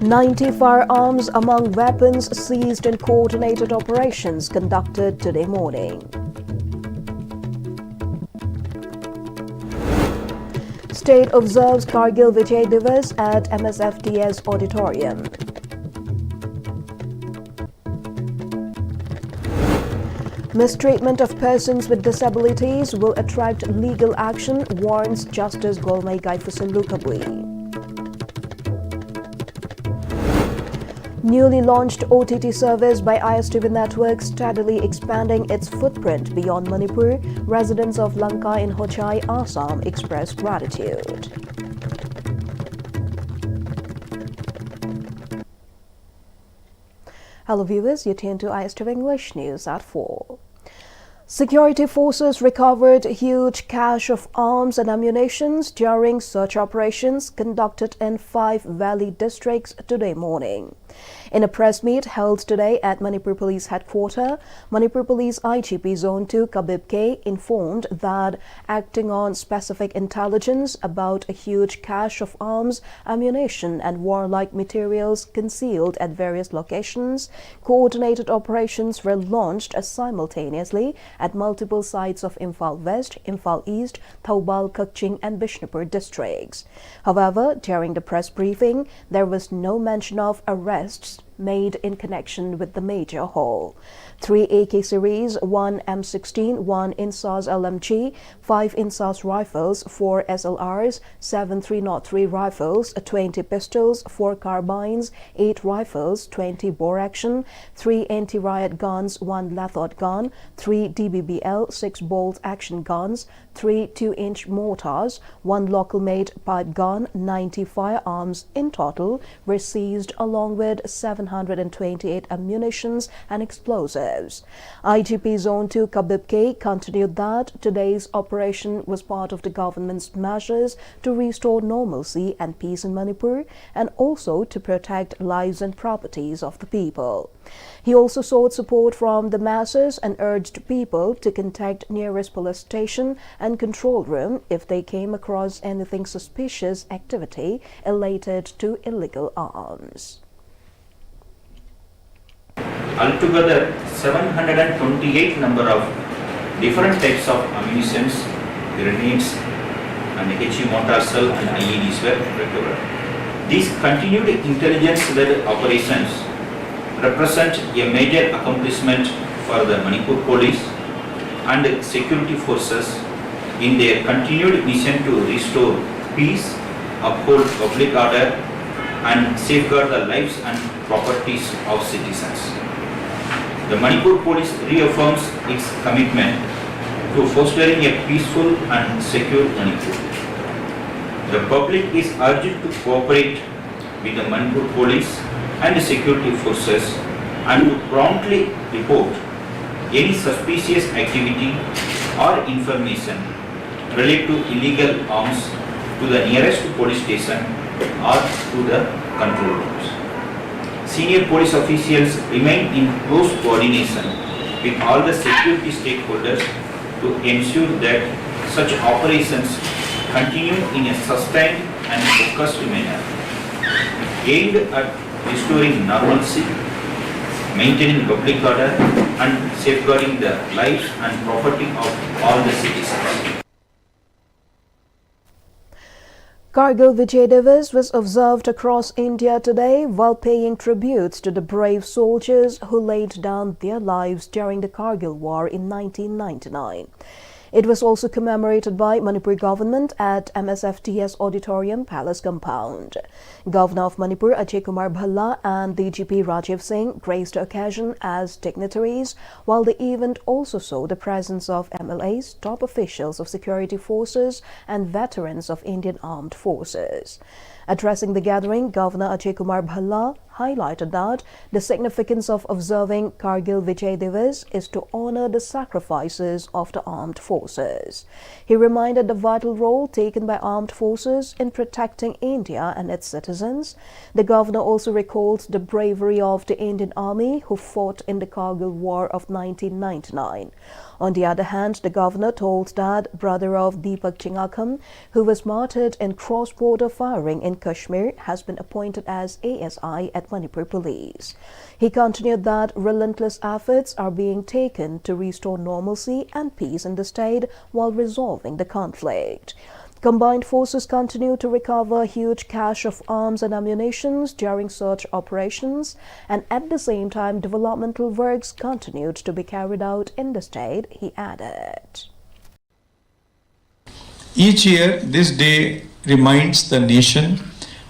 90 firearms among weapons seized in coordinated operations conducted today morning. State observes Kargil Vijay Divas at Ms.F.T.S. Auditorium. Mistreatment of persons with disabilities will attract legal action, warns Justice Golmai Gaifusin Lukabui. Newly launched OTT service by Istv Network steadily expanding its footprint beyond Manipur. Residents of Lanka in Hochai, Assam expressed gratitude. Hello viewers, you tune to Istv English News at 4. Security forces recovered huge cache of arms and ammunition during search operations conducted in 5 valley districts today morning. In a press meet held today at Manipur Police Headquarters, Manipur Police IGP Zone 2 Kabib K informed that acting on specific intelligence about a huge cache of arms, ammunition and warlike materials concealed at various locations, coordinated operations were launched simultaneously at multiple sites of Imphal West, Imphal East, Thoubal, Kaching and Bishnupur districts. However, during the press briefing, there was no mention of arrests made in connection with the major haul. 3 AK series, 1 M16, 1 INSAS LMG, 5 INSAS rifles, 4 SLRs, 7 303 rifles, 20 pistols, 4 carbines, 8 rifles, 20 bore action, 3 anti-riot guns, 1 Lathot gun, 3 DBBL, 6 bolt action guns, 3 2-inch mortars, 1 local-made pipe gun, 90 firearms in total were seized along with 728 ammunitions and explosives. IGP Zone 2 Kabib K continued that today's operation was part of the government's measures to restore normalcy and peace in Manipur and also to protect lives and properties of the people. He also sought support from the masses and urged people to contact nearest police station and control room if they came across anything suspicious activity related to illegal arms. Altogether, 728 number of different types of ammunitions, grenades, and HE mortar cell and IEDs were recovered. These continued intelligence-led operations represent a major accomplishment for the Manipur police and security forces in their continued mission to restore peace, uphold public order, and safeguard the lives and properties of citizens. The Manipur Police reaffirms its commitment to fostering a peaceful and secure Manipur. The public is urged to cooperate with the Manipur Police and security forces and to promptly report any suspicious activity or information related to illegal arms to the nearest police station or to the control rooms. Senior police officials remain in close coordination with all the security stakeholders to ensure that such operations continue in a sustained and focused manner, aimed at restoring normalcy, maintaining public order, and safeguarding the lives and property of all the citizens. Kargil Vijay Divas was observed across India today while paying tributes to the brave soldiers who laid down their lives during the Kargil War in 1999. It was also commemorated by Manipur government at Ms.F.T.S. Auditorium Palace Compound. Governor of Manipur Ajay Kumar Bhalla and DGP Rajiv Singh graced the occasion as dignitaries, while the event also saw the presence of MLAs, top officials of security forces and veterans of Indian Armed Forces. Addressing the gathering, Governor Ajay Kumar Bhalla highlighted that the significance of observing Kargil Vijay Divas is to honor the sacrifices of the armed forces. He reminded the vital role taken by armed forces in protecting India and its citizens. The governor also recalled the bravery of the Indian Army who fought in the Kargil War of 1999. On the other hand, the governor told that brother of Deepak Chingakam, who was martyred in cross-border firing in Kashmir, has been appointed as ASI at Manipur Police. He continued that relentless efforts are being taken to restore normalcy and peace in the state while resolving the conflict. Combined forces continue to recover huge cache of arms and ammunition during search operations, and at the same time, developmental works continued to be carried out in the state, he added. Each year, this day reminds the nation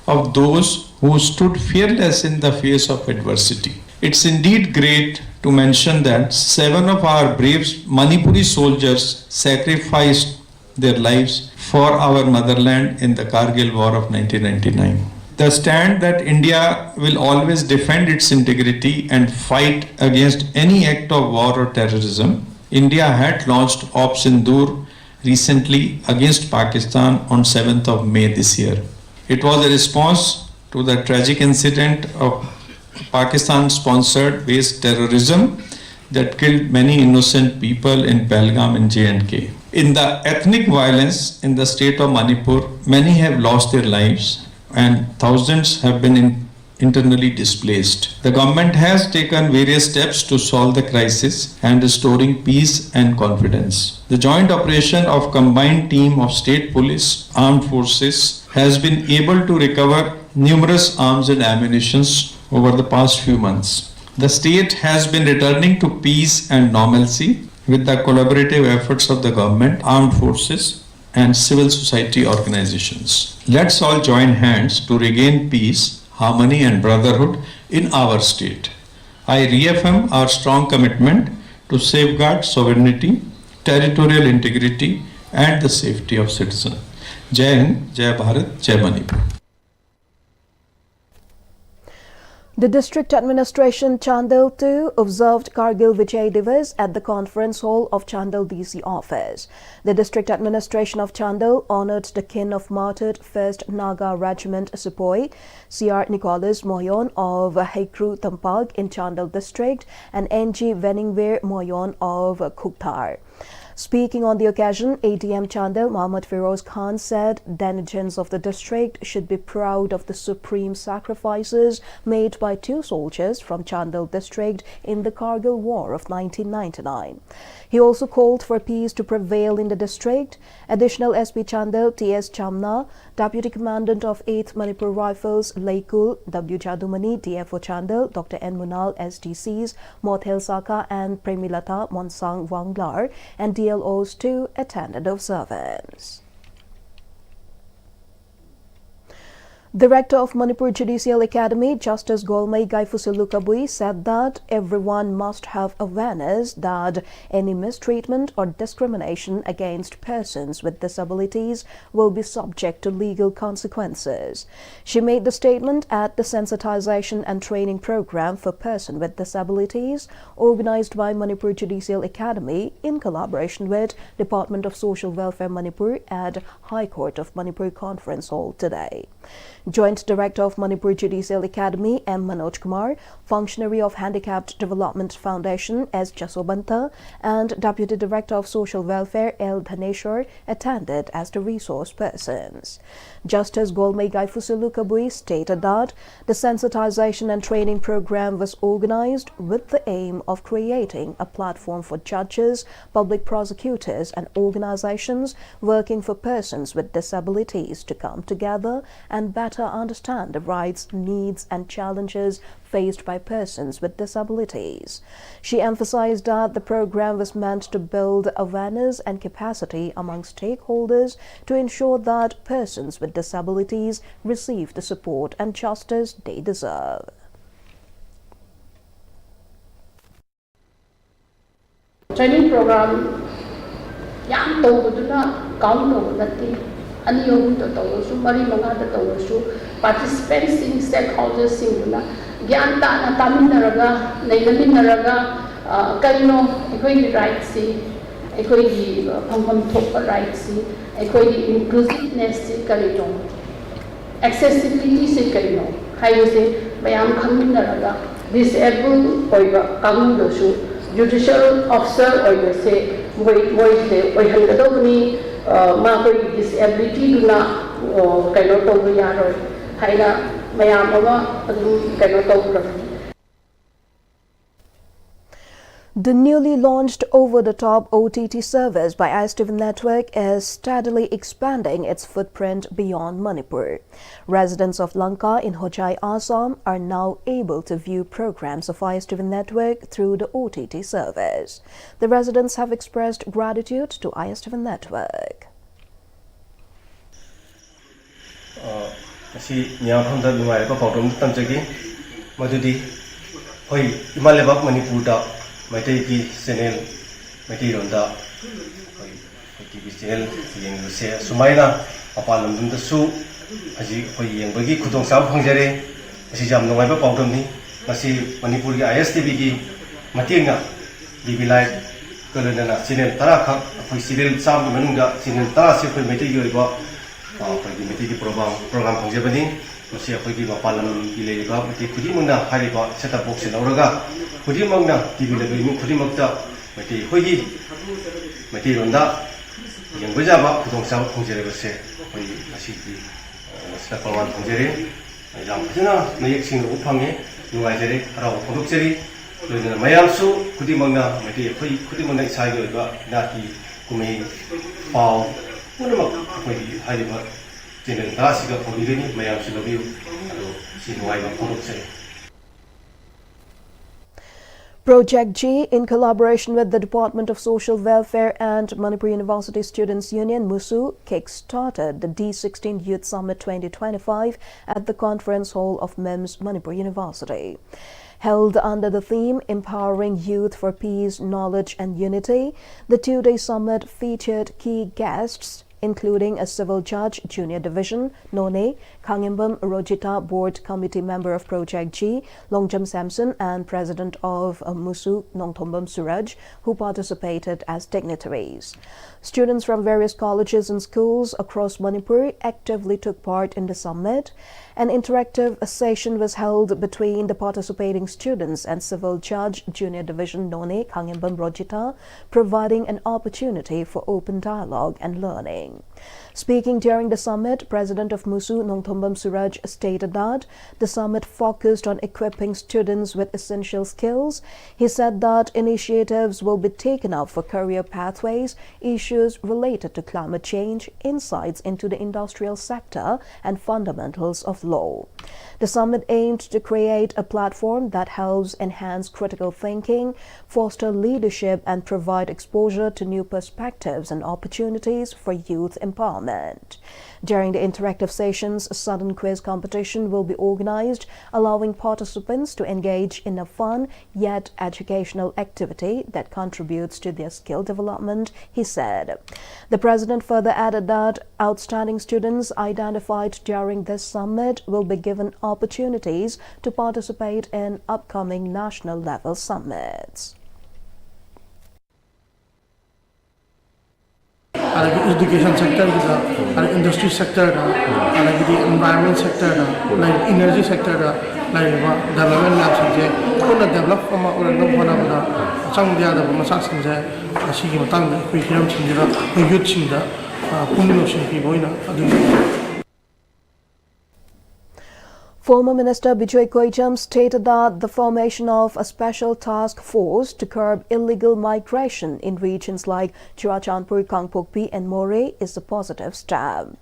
of those who stood fearless in the face of adversity. It's indeed great to mention that 7 of our brave Manipuri soldiers sacrificed their lives for our motherland in the Kargil War of 1999. The stand that India will always defend its integrity and fight against any act of war or terrorism. India had launched Op Sindoor recently against Pakistan on 7th of May this year. It was a response to the tragic incident of Pakistan-sponsored based terrorism that killed many innocent people in Pahalgam and J&K. In the ethnic violence in the state of Manipur, many have lost their lives and thousands have been internally displaced. The government has taken various steps to solve the crisis and restoring peace and confidence. The joint operation of combined team of state police, armed forces has been able to recover numerous arms and ammunitions over the past few months. The state has been returning to peace and normalcy with the collaborative efforts of the government, armed forces, and civil society organizations. Let's all join hands to regain peace, harmony, and brotherhood in our state. I reaffirm our strong commitment to safeguard sovereignty, territorial integrity, and the safety of citizens. Jai Hind, Jai Bharat, Jai Manipur. The district administration Chandel too observed Kargil Vijay Divas at the conference hall of Chandel DC office. The district administration of Chandel honored the kin of martyred 1st Naga Regiment Sepoy Cr. Nicholas Moyon of Hekru Tampag in Chandel district and Ng Veningver Moyon of Khukthar. Speaking on the occasion, ADM Chandel Mohammad Feroz Khan said denizens of the district should be proud of the supreme sacrifices made by 2 soldiers from Chandel district in the Kargil War of 1999. He also called for peace to prevail in the district. Additional SP Chandel T.S. Chamna, Deputy Commandant of 8th Manipur Rifles Laikul, W. Jadumani, DFO Chandel, Dr. N. Munal, SDCs, Mothel Saka and Premilata Monsang Wanglar, and DLOs too attended observance. Director of Manipur Judicial Academy, Justice Golmai Gaifusilukabui, said that everyone must have awareness that any mistreatment or discrimination against persons with disabilities will be subject to legal consequences. She made the statement at the Sensitization and Training Program for Persons with Disabilities organized by Manipur Judicial Academy in collaboration with Department of Social Welfare Manipur at High Court of Manipur Conference Hall today. Joint Director of Manipur Judicial Academy M. Manoj Kumar, Functionary of Handicapped Development Foundation S. Jasobanta, and Deputy Director of Social Welfare L. Dhaneshwar attended as the resource persons. Justice Golmai Gaifusilukabui stated that the Sensitization and Training Program was organized with the aim of creating a platform for judges, public prosecutors, and organizations working for persons with disabilities to come together and better understand the rights, needs, and challenges faced by persons with disabilities. She emphasized that the program was meant to build awareness and capacity among stakeholders to ensure that persons with disabilities receive the support and justice they deserve. Training program yam tawduna count tawdati ani ohum to tawsu mari manga to tawsu participants in stakeholders singuna gyan ta na taminaraga nailaminaraga kaino ekhoi right si ekhoi gi phangpham thokpa right si ekhoi gi inclusiveness si karitong accessibility se kaino haibase mayam khaminaraga disabled oiba kamu su judicial officer oiba se moi se oihangadobni ma koi disability duna kaino tobu yaroi haina mayam ama adum kaino tobu. The newly launched over-the-top OTT service by Istv Network is steadily expanding its footprint beyond Manipur. Residents of Lanka in Hochai, Assam are now able to view programs of Istv Network through the OTT service. The residents have expressed gratitude to Istv Network. Asi nyamhamda nuai ba pawdom tamjagi madudi hoi imalebak Manipur da Maitai ki channel Maitai ronda TV channel yeng se sumaina apalam dum da su aji hoi yeng bagi khudong sam phangjare asi jam nongai ba pawdom ni masi Manipur ki ISTV ki matinga DB live kalana channel tara kha hoi serial sam manunga channel tara se hoi Maitai gi ba pagi Maitai ki program phangjabani masi hoi ki apalam ki le ba Maitai khudi muna hari ba setup box se lauraga Kudi magna TV lagi ni kudi magta mati hoji mati ronda yang berjaba kudong sam konjere bese hoji masih di masih kawan konjere yang pernah naik sing upangnya nuai jere arau produk jeri lalu mayam su kudi magna mati hoji kudi magna isai jo ba naki kumi pau mana mak hoji hari ba jenis nasi ka konjere ni mayam su lebih atau si nuai ba produk jeri. Project G, in collaboration with the Department of Social Welfare and Manipur University Students' Union, MUSU, kick-started the D16 Youth Summit 2025 at the Conference Hall of MIMS, Manipur University. Held under the theme Empowering Youth for Peace, Knowledge and Unity, the two-day summit featured key guests including a civil judge, junior division, None, Kangimbam Rojita board committee member of Project G, Longjam Samson, and president of MUSU, Nongthombam Suraj, who participated as dignitaries. Students from various colleges and schools across Manipur actively took part in the summit. An interactive session was held between the participating students and civil judge, junior division, None, Kangimbam Rojita, providing an opportunity for open dialogue and learning. Speaking during the summit, President of MUSU, Nongthombam Suraj, stated that the summit focused on equipping students with essential skills. He said that initiatives will be taken up for career pathways, issues related to climate change, insights into the industrial sector, and fundamentals of law. The summit aimed to create a platform that helps enhance critical thinking, foster leadership, and provide exposure to new perspectives and opportunities for youth empowerment. During the interactive sessions, a sudden quiz competition will be organized, allowing participants to engage in a fun yet educational activity that contributes to their skill development, he said. The president further added that outstanding students identified during this summit will be given opportunities to participate in upcoming national level summits. Education sector, industry sector, environment sector, energy sector, development labs, all the develop from our some the other massage Former Minister Bijoy Koijam stated that the formation of a special task force to curb illegal migration in regions like Churachandpur, Kangpokpi and Moreh is a positive step.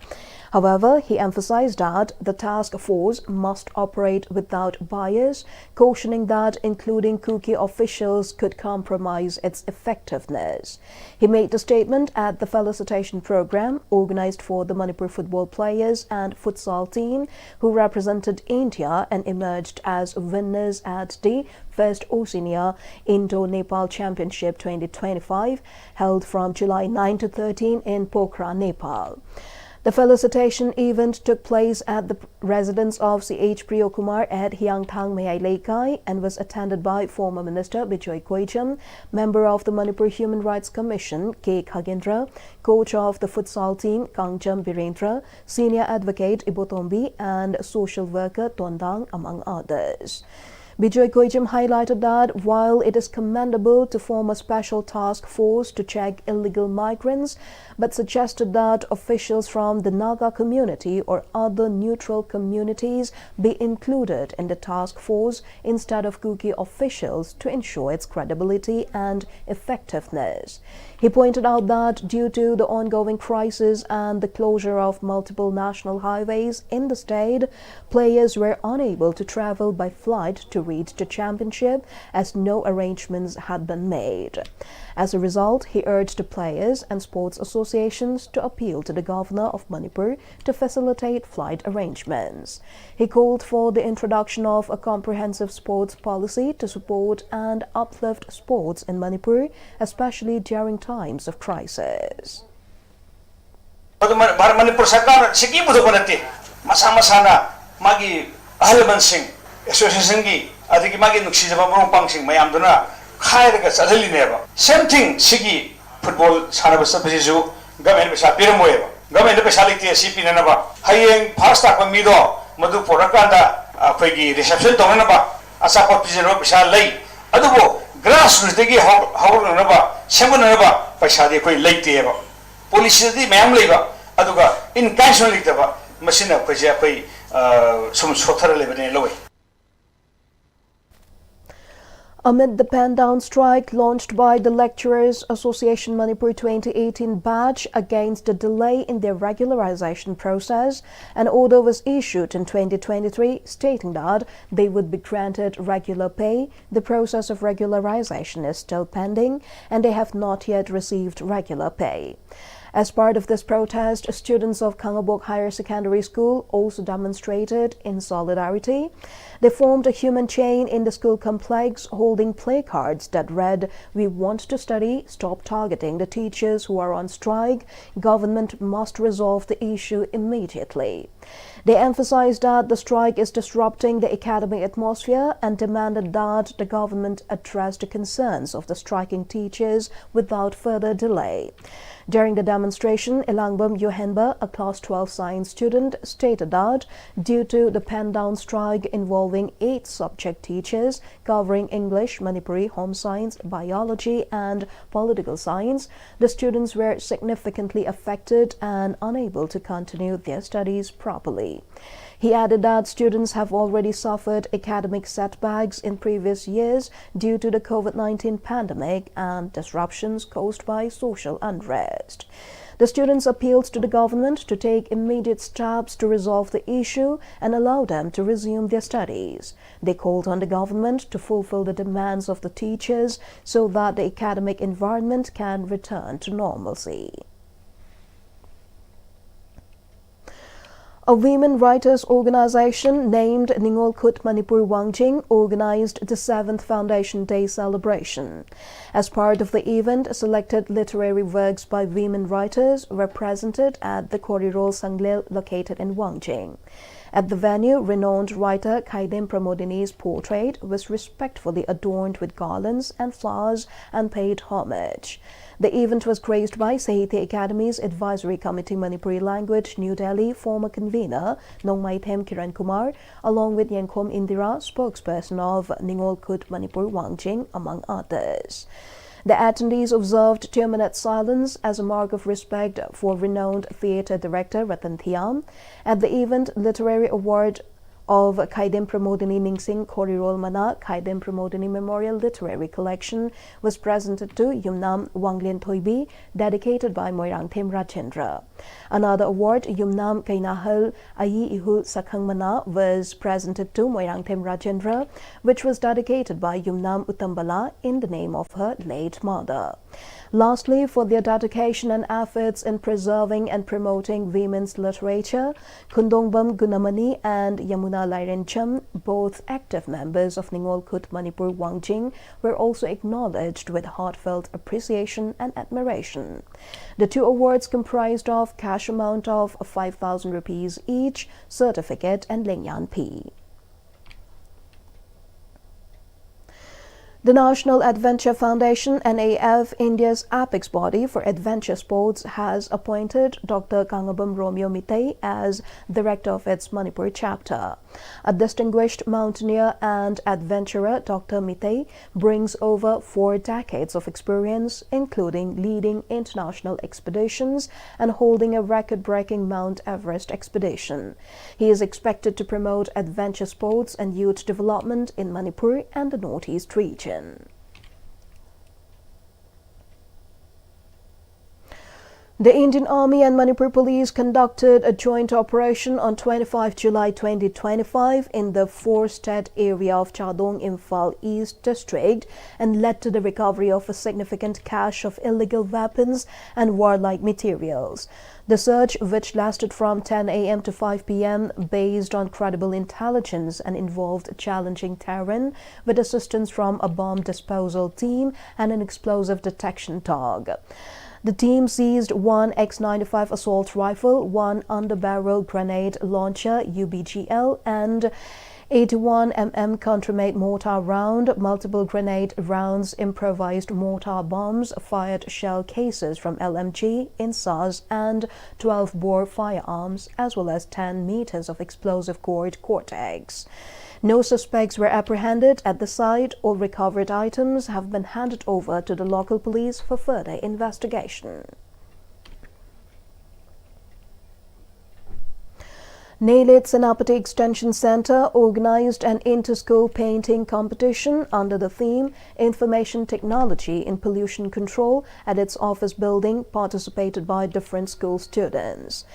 However, he emphasized that the task force must operate without bias, cautioning that including Kuki officials could compromise its effectiveness. He made the statement at the felicitation program organized for the Manipur football players and futsal team who represented India and emerged as winners at the first Oceania Indo-Nepal Championship 2025 held from July 9 to 13 in Pokhara, Nepal. The felicitation event took place at the residence of C.H. Priyokumar at Hyangthang Mayai Laikai and was attended by former Minister Bijoy Koijam, member of the Manipur Human Rights Commission K. Khagendra, coach of the futsal team Kangjam Birendra, senior advocate Ibotombi, and social worker Tondang, among others. Bijoy Koijam highlighted that while it is commendable to form a special task force to check illegal migrants, but suggested that officials from the Naga community or other neutral communities be included in the task force instead of Kuki officials to ensure its credibility and effectiveness. He pointed out that due to the ongoing crisis and the closure of multiple national highways in the state, players were unable to travel by flight to reach the championship as no arrangements had been made. As a result, he urged the players and sports associations to appeal to the governor of Manipur to facilitate flight arrangements. He called for the introduction of a comprehensive sports policy to support and uplift sports in Manipur, especially during times of crisis. Manipur Sarkar siki budo banate masa-masana magi ahalaman sing association gi adigi magi nuksijaba murong pangsing mayam duna khairaga chadhali neba same thing sigi football sanaba sapasisu government pesa piramoeba government pesa likte CP nanaba hayeng first takpa mido madu porakanda akhoi reception tonanaba asapa pijero pesa lei adubo grassroots degi hawrnaba semunanaba pesa de khoi leiteba policy di mayam leiba aduga in council likdaba machine khoi khoi sum sothara lebane loi. Amid the pen-down strike launched by the Lecturers Association Manipur 2018 batch against the delay in their regularization process, an order was issued in 2023 stating that they would be granted regular pay. The process of regularization is still pending and they have not yet received regular pay. As part of this protest, students of Kangabok Higher Secondary School also demonstrated in solidarity. They formed a human chain in the school complex holding placards that read, "We want to study, stop targeting the teachers who are on strike, government must resolve the issue immediately." They emphasized that the strike is disrupting the academic atmosphere and demanded that the government address the concerns of the striking teachers without further delay. During the demonstration, Elangbam Yohenba, a Class 12 science student, stated that due to the pen-down strike involving 8 subject teachers covering English, Manipuri, Home Science, Biology, and Political Science, the students were significantly affected and unable to continue their studies properly. He added that students have already suffered academic setbacks in previous years due to the COVID-19 pandemic and disruptions caused by social unrest. The students appealed to the government to take immediate steps to resolve the issue and allow them to resume their studies. They called on the government to fulfill the demands of the teachers so that the academic environment can return to normalcy. A women writers organization named Ningol Khut Manipur Wangjing organized the 7th Foundation Day celebration. As part of the event, selected literary works by women writers were presented at the Korirol Sanglel located in Wangjing. At the venue, renowned writer Khaidem Pramodini's portrait was respectfully adorned with garlands and flowers and paid homage. The event was graced by Sahitya Academy's Advisory Committee Manipuri Language, New Delhi, former convener Nongmaithem Kiran Kumar, along with Yankom Indira, spokesperson of Ningol Khut Manipur Wangjing, among others. The attendees observed 2-minute silence as a mark of respect for renowned theatre director Ratan Thiam. At the event, literary award of Khaidem Pramodini Ningsing Korirol Mana Khaidem Pramodini Memorial Literary Collection was presented to Yumnam Wanglin Thoibi, dedicated by Moirangthem Rajendra. Another award, Yumnam Kainahal Ayi Ihul Sakhang Mana, was presented to Moirangthem Rajendra, which was dedicated by Yumnam Utambala in the name of her late mother. Lastly, for their dedication and efforts in preserving and promoting women's literature, Khundongbam Gunamani and Yamuna Lairencham, both active members of Ningol Khut Manipur Wangjing, were also acknowledged with heartfelt appreciation and admiration. The two awards comprised of cash amount of 5,000 rupees each, certificate and Lingyan P. The National Adventure Foundation, NAF, India's apex body for adventure sports, has appointed Dr. Kangabam Romeo Mitei as director of its Manipur chapter. A distinguished mountaineer and adventurer, Dr. Mitei brings over 4 decades of experience, including leading international expeditions and holding a record-breaking Mount Everest expedition. He is expected to promote adventure sports and youth development in Manipur and the Northeast region. The Indian Army and Manipur Police conducted a joint operation on 25 July 2025 in the forested area of Chadong, Imphal East District and led to the recovery of a significant cache of illegal weapons and warlike materials. The search, which lasted from 10 a.m. to 5 p.m., based on credible intelligence and involved challenging terrain with assistance from a bomb disposal team and an explosive detection dog. The team seized 1 X95 assault rifle, 1 underbarrel grenade launcher UBGL, and 81 mm countermate mortar round, multiple grenade rounds, improvised mortar bombs, fired shell cases from LMG, INSAS, and 12-bore firearms, as well as 10 meters of explosive gourd Cortex. No suspects were apprehended at the site. All recovered items have been handed over to the local police for further investigation. Nailit Senapati Extension Center organized an inter-school painting competition under the theme Information Technology in Pollution Control at its office building, participated by different school students.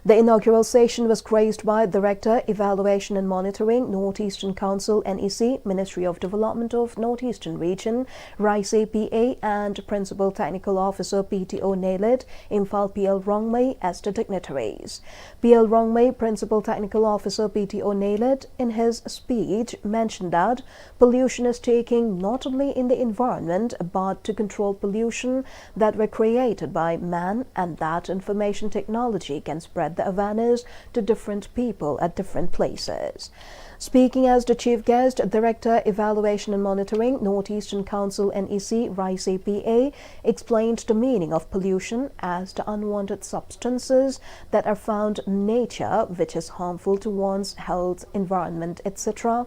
The inaugural session was graced by Director, Evaluation and Monitoring, Northeastern Council, NEC, Ministry of Development of Northeastern Region, RICE PA, and Principal Technical Officer PTO Nailit, Imphal PL Rongmei as the dignitaries. PL Rongmei, Principal Technical Officer PTO Nailit, in his speech mentioned that pollution is taking not only in the environment but to control pollution that were created by man, and that information technology can spread the awareness to different people at different places. Speaking as the chief guest, Director, Evaluation and Monitoring, Northeastern Council, NEC, RICE PA, explained the meaning of pollution as the unwanted substances that are found in nature which is harmful to one's health, environment, etc.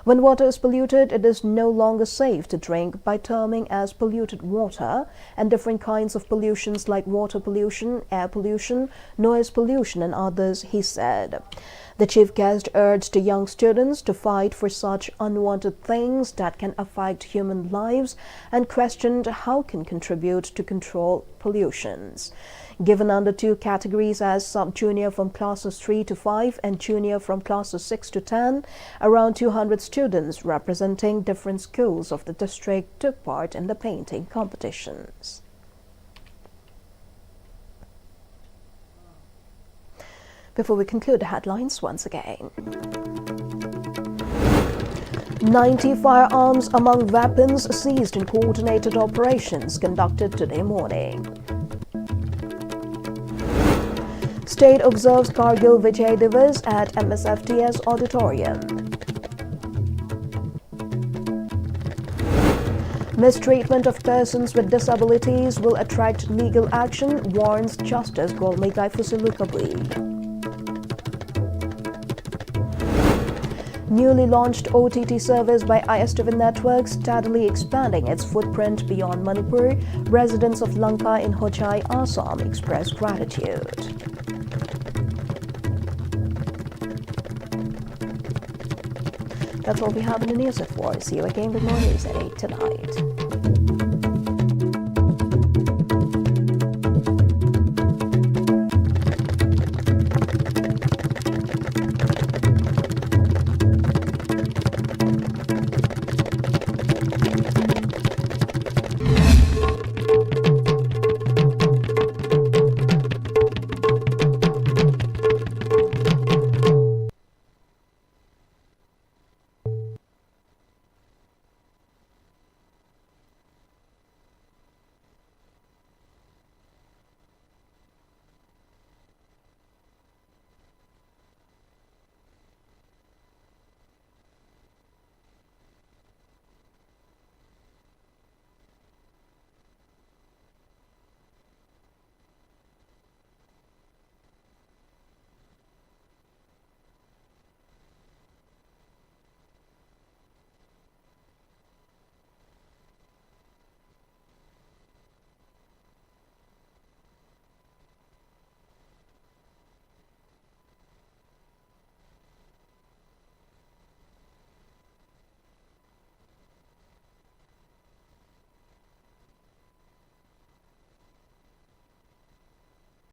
When water is polluted, it is no longer safe to drink by terming as polluted water, and different kinds of pollutions like water pollution, air pollution, noise pollution and others, he said. The chief guest urged the young students to fight for such unwanted things that can affect human lives and questioned how can contribute to control pollutions. Given under 2 categories as sub-junior from classes 3 to 5 and junior from classes 6 to 10, around 200 students representing different schools of the district took part in the painting competitions. Before we conclude the headlines once again. 90 firearms among weapons seized in coordinated operations conducted today morning. State observes Kargil Vijay Divas at MSFTS Auditorium. Mistreatment of persons with disabilities will attract legal action, warns Justice Golmegai Fusilukabui. Newly launched OTT service by Istv Network steadily expanding its footprint beyond Manipur. Residents of Lanka in Hochai, Assam express gratitude. That's all we have in the news at 4. See you again with more news at 8 tonight.